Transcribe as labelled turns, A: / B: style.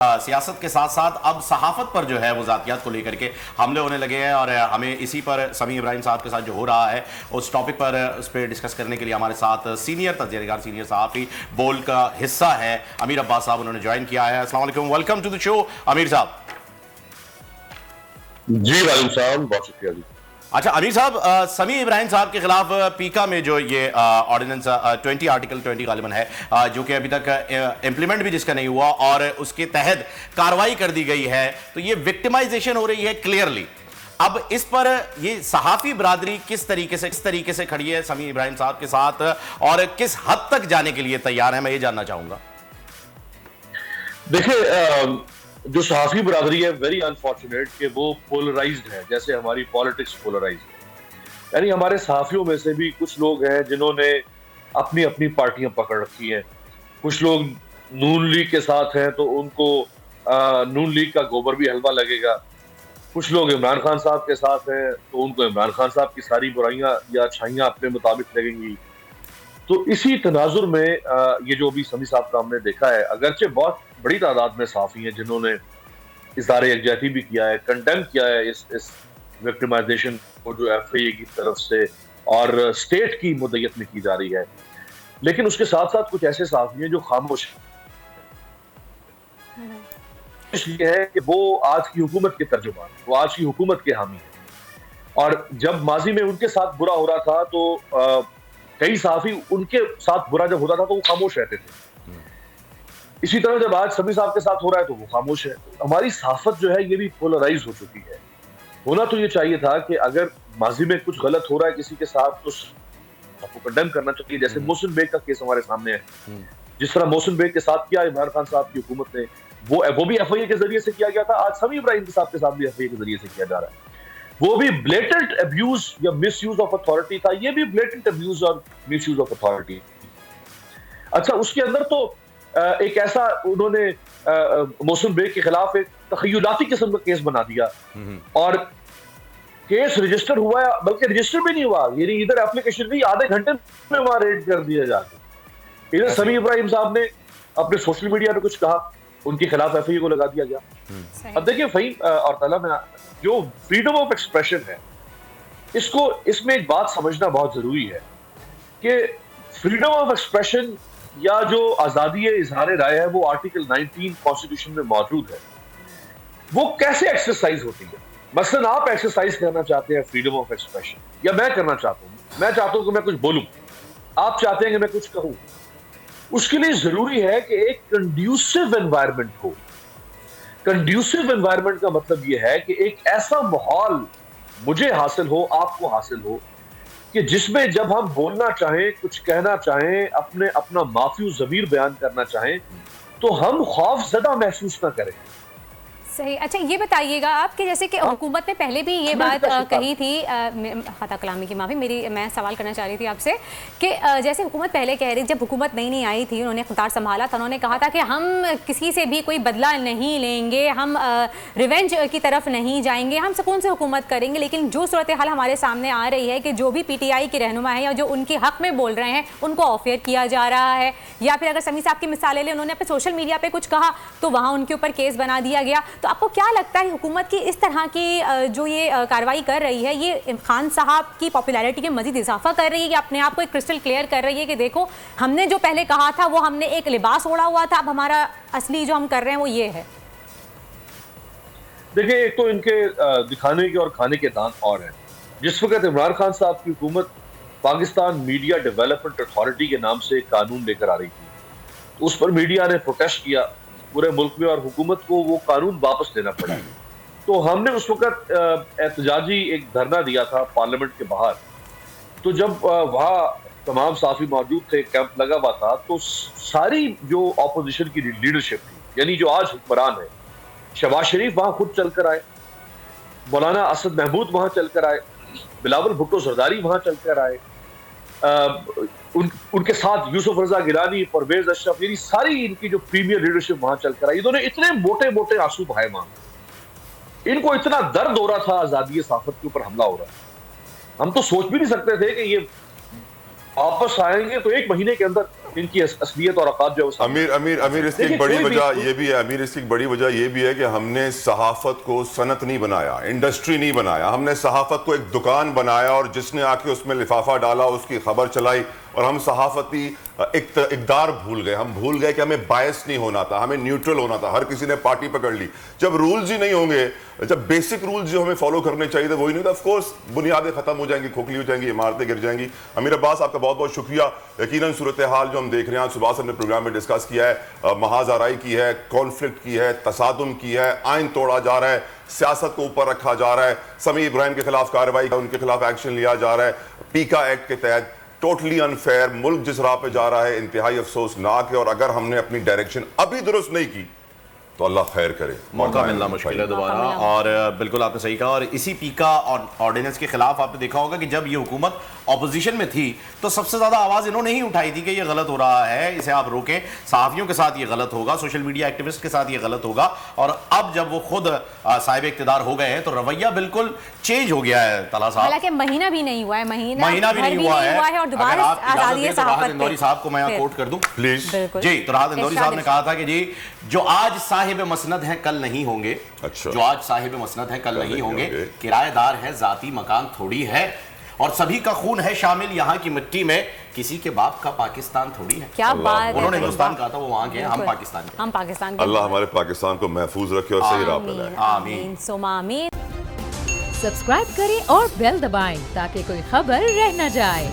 A: سیاست کے ساتھ ساتھ اب صحافت پر جو ہے وہ ذاتیات کو لے کر کے حملے ہونے لگے ہیں، اور ہمیں اسی پر سمیع ابراہیم صاحب کے ساتھ جو ہو رہا ہے اس ٹاپک پر اس پہ ڈسکس کرنے کے لیے ہمارے ساتھ سینئر تجزیہ نگار، سینئر صحافی بول کا حصہ ہے امیر عباس صاحب، انہوں نے جوائن کیا ہے۔ السلام علیکم، ویلکم ٹو دی شو امیر صاحب۔
B: جی وعلیکم السلام، بہت شکریہ جی۔
A: اچھا امیر صاحب، سمیع ابراہیم صاحب کے خلاف پیکا میں جو یہ آرڈیننس 20 آرٹیکل 20 غالباً ہے، جو کہ ابھی تک امپلیمنٹ بھی جس کا نہیں ہوا اور اس کے تحت کارروائی کر دی گئی ہے، تو یہ وکٹمائزیشن ہو رہی ہے کلیئرلی۔ اب اس پر یہ صحافی برادری کس طریقے سے کھڑی ہے سمیع ابراہیم صاحب کے ساتھ، اور کس حد تک جانے کے لیے تیار ہے، میں یہ جاننا چاہوں گا۔
B: دیکھیں، جو صحافی برادری ہے ویری انفارچونیٹ کہ وہ پولرائزڈ ہے، جیسے ہماری پالیٹکس پولرائزڈ ہے۔ یعنی ہمارے صحافیوں میں سے بھی کچھ لوگ ہیں جنہوں نے اپنی اپنی پارٹیاں پکڑ رکھی ہیں، کچھ لوگ نون لیگ کے ساتھ ہیں تو ان کو نون لیگ کا گوبر بھی حلوہ لگے گا، کچھ لوگ عمران خان صاحب کے ساتھ ہیں تو ان کو عمران خان صاحب کی ساری برائیاں یا اچھائیاں اپنے مطابق لگیں گی۔ تو اسی تناظر میں یہ جو ابھی سمیع صاحب کا ہم نے دیکھا ہے، اگرچہ بہت بڑی تعداد میں صحافی ہیں جنہوں نے اظہار یکجہتی بھی کیا ہے، کنڈیم کیا ہے اس وکٹمائزیشن کو جو ایف آئی اے کی طرف سے اور اسٹیٹ کی مدعیت میں کی جا رہی ہے، لیکن اس کے ساتھ ساتھ کچھ ایسے صحافی ہیں جو خاموش ہیں، اس لیے ہے کہ وہ آج کی حکومت کے ترجمان، وہ آج کی حکومت کے حامی ہیں، اور جب ماضی میں ان کے ساتھ برا ہو رہا تھا تو کئی صحافی ان کے ساتھ برا جب ہوتا تھا تو وہ خاموش رہتے تھے۔ اسی طرح جب آج سمیع صاحب کے ساتھ ہو رہا ہے تو وہ خاموش ہے۔ ہماری صحافت جو ہے یہ بھی پولرائز ہو چکی ہے۔ ہونا تو یہ چاہیے تھا کہ اگر ماضی میں کچھ غلط ہو رہا ہے کسی کے ساتھ تو آپ کو کنڈیم کرنا چاہیے، جیسے محسن بیگ کا کیس ہمارے سامنے ہے، جس طرح محسن بیگ کے ساتھ کیا عمران خان صاحب کی حکومت نے، وہ بھی ایف آئی اے کے ذریعے سے کیا گیا تھا، آج سمیع ابراہیم صاحب کے ساتھ بھی ایف آئی اے کے ذریعے سے کیا جا رہا ہے۔ وہ بھی بلیٹنٹ ابیوز یا مس یوز آف اتھارٹی تھا، یہ بھی بلیٹنٹ ابیوز اور مس یوز آف اتھارٹی۔ اچھا، اس کے اندر تو ایک ایسا انہوں نے محسن بیگ کے خلاف ایک تخیلاتی قسم کا کیس بنا دیا، اور کیس رجسٹر ہوا ہے، بلکہ رجسٹر بھی نہیں ہوا، یعنی ادھر اپلیکیشن بھی آدھے گھنٹے میں وہاں ریڈ کر دیا جا کے، ادھر سمیع ابراہیم صاحب نے اپنے سوشل میڈیا پہ کچھ کہا، ان کے خلاف ایف آئی اے کو لگا دیا گیا۔ اب دیکھیں فہیم اور طلحہ، میں جو فریڈم آف ایکسپریشن ہے اس میں ایک بات سمجھنا بہت ضروری ہے کہ فریڈم آف ایکسپریشن یا جو آزادی اظہار رائے ہے وہ آرٹیکل 19 کانسٹیٹیوشن میں موجود ہے، وہ کیسے ایکسرسائز ہوتی ہے۔ مثلا آپ ایکسرسائز کرنا چاہتے ہیں فریڈم آف ایکسپریشن، یا میں کرنا چاہتا ہوں، میں چاہتا ہوں کہ میں کچھ بولوں، آپ چاہتے ہیں کہ میں کچھ کہوں، اس کے لیے ضروری ہے کہ ایک کنڈیوسو انوائرمنٹ ہو۔ کنڈیوسو انوائرمنٹ کا مطلب یہ ہے کہ ایک ایسا ماحول مجھے حاصل ہو، آپ کو حاصل ہو، کہ جس میں جب ہم بولنا چاہیں، کچھ کہنا چاہیں، اپنا معافی و ضمیر بیان کرنا چاہیں تو ہم خوف زدہ محسوس نہ کریں۔
C: صحیح۔ اچھا یہ بتائیے گا آپ کہ جیسے کہ حکومت نے پہلے بھی یہ بات کہی تھی، خطا کلامی کی معافی، میں سوال کرنا چاہ رہی تھی آپ سے کہ جیسے حکومت پہلے کہہ رہی، جب حکومت نئی آئی تھی، انہوں نے اقتدار سنبھالا تھا، انہوں نے کہا تھا کہ ہم کسی سے بھی کوئی بدلہ نہیں لیں گے، ہم ریونج کی طرف نہیں جائیں گے، ہم سکون سے حکومت کریں گے۔ لیکن جو صورتحال ہمارے سامنے آ رہی ہے کہ جو بھی پی ٹی آئی کے رہنما ہیں یا جو ان کے حق میں بول رہے ہیں ان کو آف ایئر کیا جا رہا ہے، یا پھر اگر سمیع صاحب کی مثالیں لیں، انہوں نے اپنے سوشل میڈیا پہ کچھ کہا تو وہاں ان کے اوپر کیس بنا دیا گیا۔ تو آپ کو کیا لگتا ہے حکومت کی اس طرح کی جو یہ کارروائی کر رہی ہے، یہ خان صاحب کی پاپولیرٹی میں مزید اضافہ کر رہی ہے، کہ اپنے آپ کو ایک کرسٹل کلیئر کر رہی ہے کہ دیکھو ہم نے جو پہلے کہا تھا وہ ہم نے ایک لباس اوڑھا ہوا تھا، اب ہمارا اصلی جو ہم کر رہے ہیں وہ یہ ہے؟
B: دیکھیں، ایک تو ان کے دکھانے کے اور کھانے کے دانت اور ہیں۔ جس وقت عمران خان صاحب کی حکومت پاکستان میڈیا ڈیولپمنٹ اتھارٹی کے نام سے ایک قانون لے کر آ رہی تھی، اس پر میڈیا نے پروٹیسٹ کیا پورے ملک میں، اور حکومت کو وہ قانون واپس لینا پڑا۔ تو ہم نے اس وقت احتجاجی ایک دھرنا دیا تھا پارلیمنٹ کے باہر، تو جب وہاں تمام صحافی موجود تھے، کیمپ لگا ہوا تھا، تو ساری جو اپوزیشن کی لیڈرشپ تھی، یعنی جو آج حکمران ہے، شہباز شریف وہاں خود چل کر آئے، مولانا اسد محمود وہاں چل کر آئے، بلاول بھٹو زرداری وہاں چل کر آئے، ان کے ساتھ یوسف رضا گیلانی، پرویز اشرف، یعنی ساری ان کی جو پریمیئر لیڈرشپ وہاں چل کر آئی۔ انہوں نے اتنے موٹے موٹے آنسو بہائے وہاں، ان کو اتنا درد ہو رہا تھا آزادی صحافت کے اوپر حملہ ہو رہا ہے۔ ہم تو سوچ بھی نہیں سکتے تھے کہ یہ واپس آئیں گے تو ایک مہینے کے اندر ان کی اصلیت اور اوقات جو ہے
D: امیر اس کی ایک بڑی وجہ یہ بھی ہے، امیر اس کی ایک بڑی وجہ یہ بھی ہے کہ ہم نے صحافت کو صنعت نہیں بنایا، انڈسٹری نہیں بنایا، ہم نے صحافت کو ایک دکان بنایا، اور جس نے آ کے اس میں لفافہ ڈالا اس کی خبر چلائی، اور ہم صحافتی اقدار بھول گئے. ہم بھول گئے کہ ہمیں باعث نہیں ہونا تھا، ہمیں نیوٹرل ہونا تھا. ہر کسی نے پارٹی پکڑ لی. جب رولز ہی نہیں ہوں گے، جب بیسک رولز جو ہمیں فالو کرنے چاہیے تھے وہی نہیں تھا، آف کورس بنیادیں ختم ہو جائیں گی، کھوکھلی ہو جائیں گی، عمارتیں گر جائیں گی. امیر عباس آپ کا بہت بہت شکریہ. یقیناً صورتحال جو ہم دیکھ رہے ہیں، صبح سے ہم نے پروگرام میں ڈسکس کیا ہے، محاذ آرائی کی ہے، کانفلکٹ کی ہے، تصادم کی ہے، آئین توڑا جا رہا ہے، سیاست کو اوپر رکھا جا رہا ہے، سمیع ابراہیم کے خلاف کارروائی، ان کے خلاف ایکشن لیا جا رہا ہے پیکا ایکٹ کے تحت. Totally unfair. ملک جس راہ پہ جا رہا ہے انتہائی افسوسناک ہے، اور اگر ہم نے اپنی ڈائریکشن ابھی درست نہیں کی تو اللہ خیر کرے.
A: موقع ملنا مشکل ہے دوبارہ. اور بالکل آپ نے صحیح کہا. اور اسی پیکا آرڈیننس کے خلاف آپ نے دیکھا ہوگا کہ جب یہ حکومت اپوزیشن میں تھی تو سب سے زیادہ آواز انہوں نے ہی اٹھائی تھی کہ یہ غلط ہو رہا ہے، اسے آپ روکیں. صحافیوں کے ساتھ یہ غلط ہوگا، سوشل میڈیا ایکٹیوسٹ کے ساتھ یہ غلط ہوگا. اور اب جب وہ خود صاحب اقتدار ہو گئے ہیں تو رویہ بالکل چینج ہو گیا ہے. طلحہ صاحب
C: حالانکہ مہینہ بھی نہیں ہوا ہے،
A: مہینہ بھی نہیں ہوا ہے.
C: اور دوبارہ آزادی
A: راحت اندوری صاحب کو میں کوٹ کر دوں
D: پلیز.
A: جی، تو راحت اندوری صاحب نے کہا تھا کہ جی جو آج صاحب مسند ہیں کل نہیں ہوں گے، جو آج صاحب مسند ہیں کل نہیں ہوں گے، کرایہ دار ہے ذاتی مکان تھوڑی ہے، اور سبھی کا خون ہے شامل یہاں کی مٹی میں، کسی کے باپ کا پاکستان تھوڑی ہے.
C: کیا بات ہے.
A: انہوں نے ہندوستان کہا تھا، وہ وہاں کے ہیں، ہم پاکستان کے.
C: ہم پاکستان کے.
D: اللہ ہمارے پاکستان کو محفوظ رکھے اور صحیح راہ پہ لائے.
A: آمین
C: ثم آمین.
E: سبسکرائب کریں اور بیل دبائیں تاکہ کوئی خبر رہ نہ جائے.